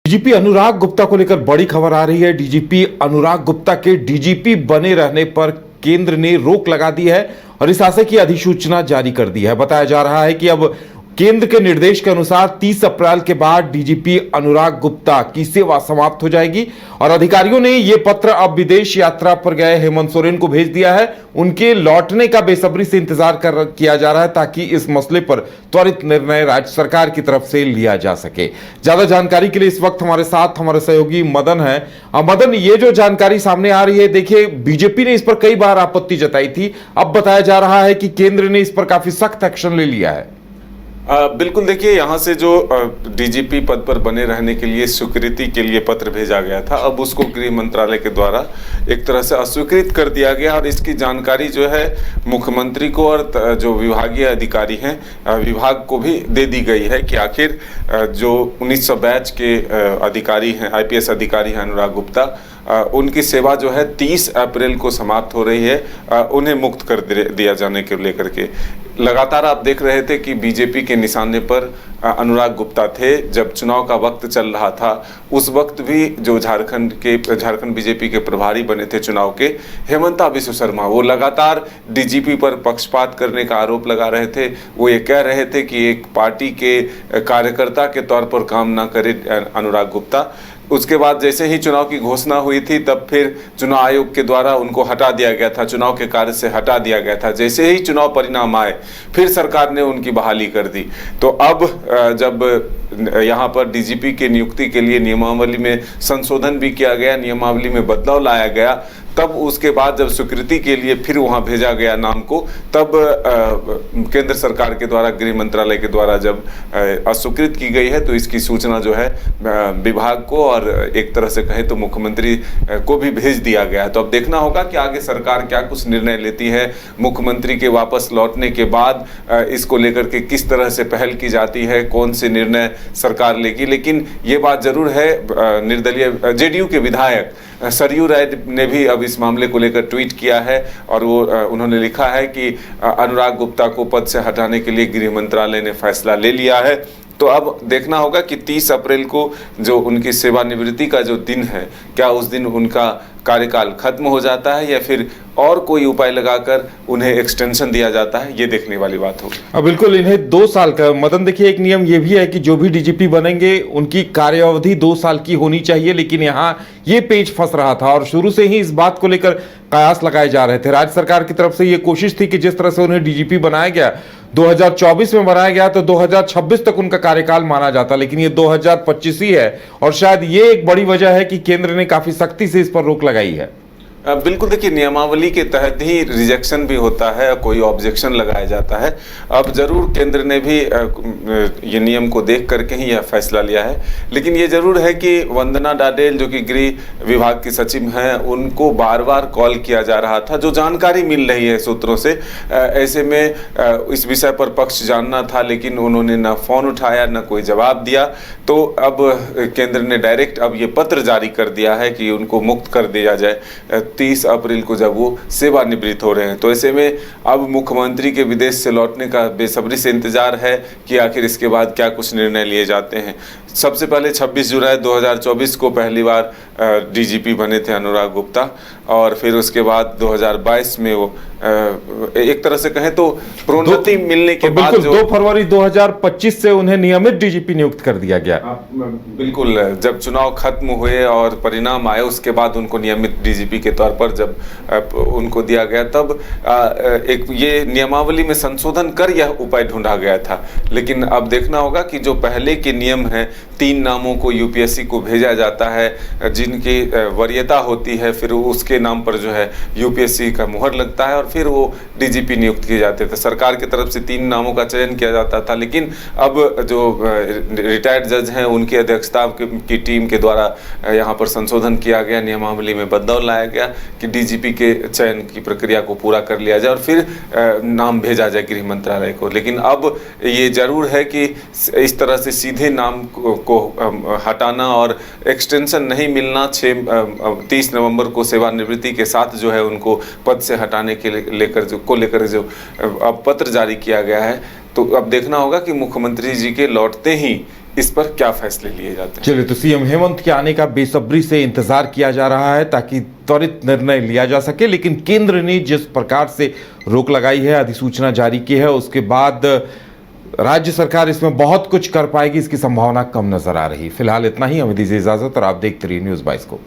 DGP Anurag Gupta को लेकर बड़ी खबर आ रही है। डीजीपी अनुराग गुप्ता के डीजीपी बने रहने पर केंद्र ने रोक लगा दी है और इस आशय की अधिसूचना जारी कर दी है। बताया जा रहा है कि अब केंद्र के निर्देश के अनुसार 30 अप्रैल के बाद डीजीपी अनुराग गुप्ता की सेवा समाप्त हो जाएगी और अधिकारियों ने यह पत्र अब विदेश यात्रा पर गए हेमंत सोरेन को भेज दिया है। उनके लौटने का बेसब्री से इंतजार किया जा रहा है ताकि इस मसले पर त्वरित निर्णय राज्य सरकार की तरफ से लिया जा सके। ज्यादा जानकारी के लिए इस वक्त हमारे साथ हमारे सहयोगी मदन है। मदन, ये जो जानकारी सामने आ रही है, देखिए बीजेपी ने इस पर कई बार आपत्ति जताई थी, अब बताया जा रहा है कि केंद्र ने इस पर काफी सख्त एक्शन ले लिया है। बिल्कुल, देखिए यहाँ से जो डीजीपी पद पर बने रहने के लिए स्वीकृति के लिए पत्र भेजा गया था, अब उसको गृह मंत्रालय के द्वारा एक तरह से अस्वीकृत कर दिया गया और इसकी जानकारी जो है मुख्यमंत्री को और जो विभागीय अधिकारी हैं विभाग को भी दे दी गई है कि आखिर जो 1900 बैच के अधिकारी हैं, आईपीएस अधिकारी हैं अनुराग गुप्ता, उनकी सेवा जो है 30 अप्रैल को समाप्त हो रही है, उन्हें मुक्त कर दिया जाने को लेकर के लगातार आप देख रहे थे कि बीजेपी के निशाने पर अनुराग गुप्ता थे। जब चुनाव का वक्त चल रहा था उस वक्त भी जो झारखंड बीजेपी के प्रभारी बने थे चुनाव के, हेमंता बिस्व शर्मा, वो लगातार डीजीपी पर पक्षपात करने का आरोप लगा रहे थे। वो ये कह रहे थे कि एक पार्टी के कार्यकर्ता के तौर पर काम ना करे अनुराग गुप्ता। उसके बाद जैसे ही चुनाव की घोषणा हुई थी तब फिर चुनाव आयोग के द्वारा उनको हटा दिया गया था, चुनाव के कार्य से हटा दिया गया था। जैसे ही चुनाव परिणाम आए फिर सरकार ने उनकी बहाली कर दी। तो अब जब यहाँ पर डीजीपी के नियुक्ति के लिए नियमावली में संशोधन भी किया गया, नियमावली में बदलाव लाया गया, तब उसके बाद जब स्वीकृति के लिए फिर वहां भेजा गया नाम को, तब केंद्र सरकार के द्वारा गृह मंत्रालय के द्वारा जब अस्वीकृत की गई है तो इसकी सूचना जो है विभाग को और एक तरह से कहे तो मुख्यमंत्री को भी भेज दिया गया है। तो अब देखना होगा कि आगे सरकार क्या कुछ निर्णय लेती है। मुख्यमंत्री के वापस लौटने के बाद इसको लेकर के किस तरह से पहल की जाती है, कौन से निर्णय सरकार लेगी। लेकिन ये बात जरूर है, निर्दलीय जेडीयू के विधायक सरयू राय ने भी अब इस मामले को लेकर ट्वीट किया है और वो उन्होंने लिखा है कि अनुराग गुप्ता को पद से हटाने के लिए गृह मंत्रालय ने फैसला ले लिया है। तो अब देखना होगा कि 30 अप्रैल को जो उनकी सेवानिवृत्ति का जो दिन है, क्या उस दिन उनका कार्यकाल खत्म हो जाता है या फिर और कोई उपाय लगाकर उन्हें एक्सटेंशन दिया जाता है, ये देखने वाली बात होगी। बिल्कुल, इन्हें 2 साल का मदन, देखिए एक नियम ये भी है कि जो भी डीजीपी बनेंगे उनकी कार्यावधि 2 साल की होनी चाहिए, लेकिन यहाँ ये पेच फंस रहा था और शुरू से ही इस बात को लेकर कयास लगाए जा रहे थे। राज्य सरकार की तरफ से ये कोशिश थी कि जिस तरह से उन्हें डीजीपी बनाया गया 2024 में बनाया गया तो 2026 तक उनका कार्यकाल माना जाता, लेकिन ये 2025 ही है और शायद ये एक बड़ी वजह है कि केंद्र ने काफी सख्ती से इस पर रोक लगाई है। बिल्कुल, देखिए नियमावली के तहत ही रिजेक्शन भी होता है, कोई ऑब्जेक्शन लगाया जाता है। अब जरूर केंद्र ने भी ये नियम को देख करके ही यह फैसला लिया है, लेकिन ये जरूर है कि वंदना डाडेल जो कि गृह विभाग की सचिव हैं, उनको बार बार कॉल किया जा रहा था, जो जानकारी मिल रही है सूत्रों से। ऐसे में इस विषय पर पक्ष जानना था, लेकिन उन्होंने न फोन उठाया न कोई जवाब दिया। तो अब केंद्र ने डायरेक्ट अब ये पत्र जारी कर दिया है कि उनको मुक्त कर दिया जाए 30 अप्रैल को, जब वो सेवानिवृत्त हो रहे हैं। तो ऐसे में अब मुख्यमंत्री के विदेश से लौटने का बेसब्री से इंतजार है कि आखिर इसके बाद क्या कुछ निर्णय लिए जाते हैं। सबसे पहले 26 जुलाई 2024 को पहली बार डीजीपी बने थे अनुराग गुप्ता और फिर उसके बाद 2022 में वो एक तरह से कहें तो प्रोन्नति मिलने के बाद जो 2 फरवरी 2025 से उन्हें नियमित डीजीपी नियुक्त कर दिया गया। बिल्कुल, जब चुनाव खत्म हुए और परिणाम आए उसके बाद उनको नियमित डीजीपी के तौर पर जब उनको दिया गया, तब एक ये नियमावली में संशोधन कर यह उपाय ढूंढा गया था। लेकिन अब देखना होगा कि जो पहले के नियम हैं, 3 नामों को यूपीएससी को भेजा जाता है जिनकी वरीयता होती है, फिर उसके नाम पर जो है यूपीएससी का मुहर लगता है और फिर वो डीजीपी नियुक्त किए जाते थे। सरकार की तरफ से 3 नामों का चयन किया जाता था, लेकिन अब जो रिटायर्ड जज हैं उनकी अध्यक्षता की टीम के द्वारा यहाँ पर संशोधन किया गया, नियमावली में बदलाव लाया गया कि डीजीपी के चयन की प्रक्रिया को पूरा कर लिया जाए और फिर नाम भेजा जाए गृह मंत्रालय को। लेकिन अब ये जरूर है कि इस तरह से सीधे नाम को हटाना और एक्सटेंशन नहीं मिलना, 30 नवंबर को सेवानिवृत्ति के साथ जो है उनको पद से हटाने के लेकर जो अब पत्र जारी किया गया है। तो अब देखना होगा कि मुख्यमंत्री जी के लौटते ही इस पर क्या फैसले लिए जाते हैं। चलिए, तो सीएम हेमंत के आने का बेसब्री से इंतजार किया जा रहा है ताकि त्वरित निर्णय लिया जा सके, लेकिन केंद्र ने जिस प्रकार से रोक लगाई है, अधिसूचना जारी की है, उसके बाद राज्य सरकार इसमें बहुत कुछ कर पाएगी, इसकी संभावना कम नजर आ रही। फिलहाल इतना ही, हमें दीजिए इजाजत और आप देखते रहिए News 22 को।